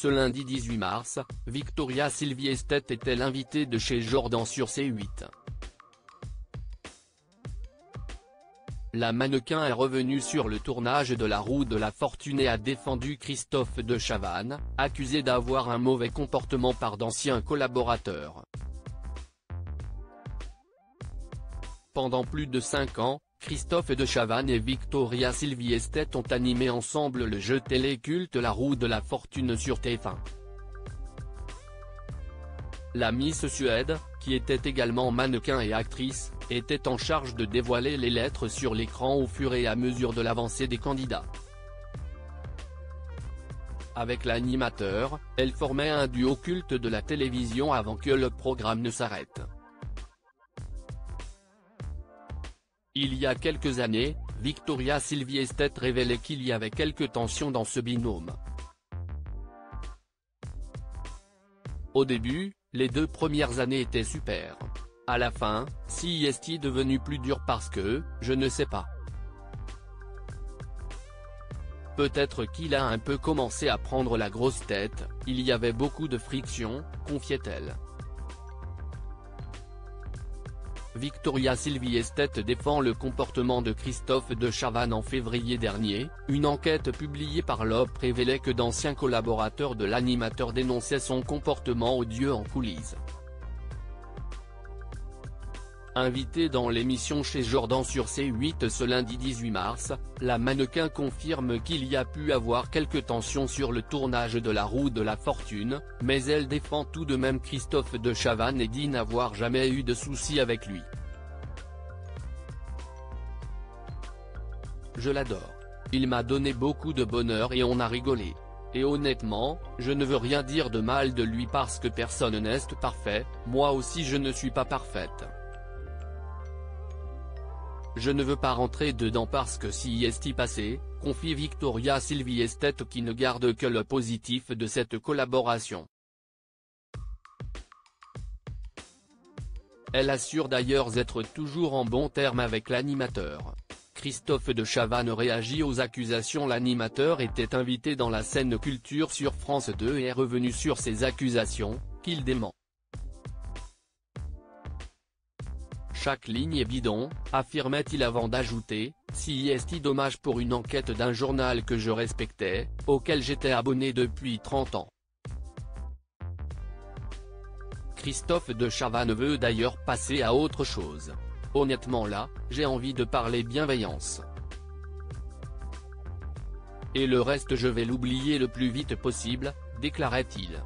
Ce lundi 18 mars, Victoria Silvstedt était l'invitée de chez Jordan sur C8. La mannequin est revenue sur le tournage de La Roue de la Fortune et a défendu Christophe de Chavannes, accusé d'avoir un mauvais comportement par d'anciens collaborateurs. Pendant plus de 5 ans, Christophe de Chavannes et Victoria Silvstedt ont animé ensemble le jeu télé-culte La Roue de la Fortune sur TF1. La Miss Suède, qui était également mannequin et actrice, était en charge de dévoiler les lettres sur l'écran au fur et à mesure de l'avancée des candidats. Avec l'animateur, elle formait un duo culte de la télévision avant que le programme ne s'arrête. Il y a quelques années, Victoria Silvstedt révélait qu'il y avait quelques tensions dans ce binôme. Au début, les 2 premières années étaient super. À la fin, si est-il devenu plus dur parce que, je ne sais pas. Peut-être qu'il a un peu commencé à prendre la grosse tête, il y avait beaucoup de friction, confiait-elle. Victoria Silvstedt défend le comportement de Christophe de Chavannes en février dernier. Une enquête publiée par l'OP révélait que d'anciens collaborateurs de l'animateur dénonçaient son comportement odieux en coulisses. Invitée dans l'émission chez Jordan sur C8 ce lundi 18 mars, la mannequin confirme qu'il y a pu avoir quelques tensions sur le tournage de La Roue de la Fortune, mais elle défend tout de même Christophe de Chavannes et dit n'avoir jamais eu de soucis avec lui. Je l'adore. Il m'a donné beaucoup de bonheur et on a rigolé. Et honnêtement, je ne veux rien dire de mal de lui parce que personne n'est parfait, moi aussi je ne suis pas parfaite. Je ne veux pas rentrer dedans parce que si est-il passé, confie Victoria Silvstedt qui ne garde que le positif de cette collaboration. Elle assure d'ailleurs être toujours en bons termes avec l'animateur. Christophe de Chavannes réagit aux accusations. L'animateur était invité dans la scène culture sur France 2 et est revenu sur ces accusations, qu'il dément. Chaque ligne est bidon, affirmait-il avant d'ajouter, si est-il dommage pour une enquête d'un journal que je respectais, auquel j'étais abonné depuis 30 ans. Christophe de Chavannes veut d'ailleurs passer à autre chose. Honnêtement là, j'ai envie de parler bienveillance. Et le reste je vais l'oublier le plus vite possible, déclarait-il.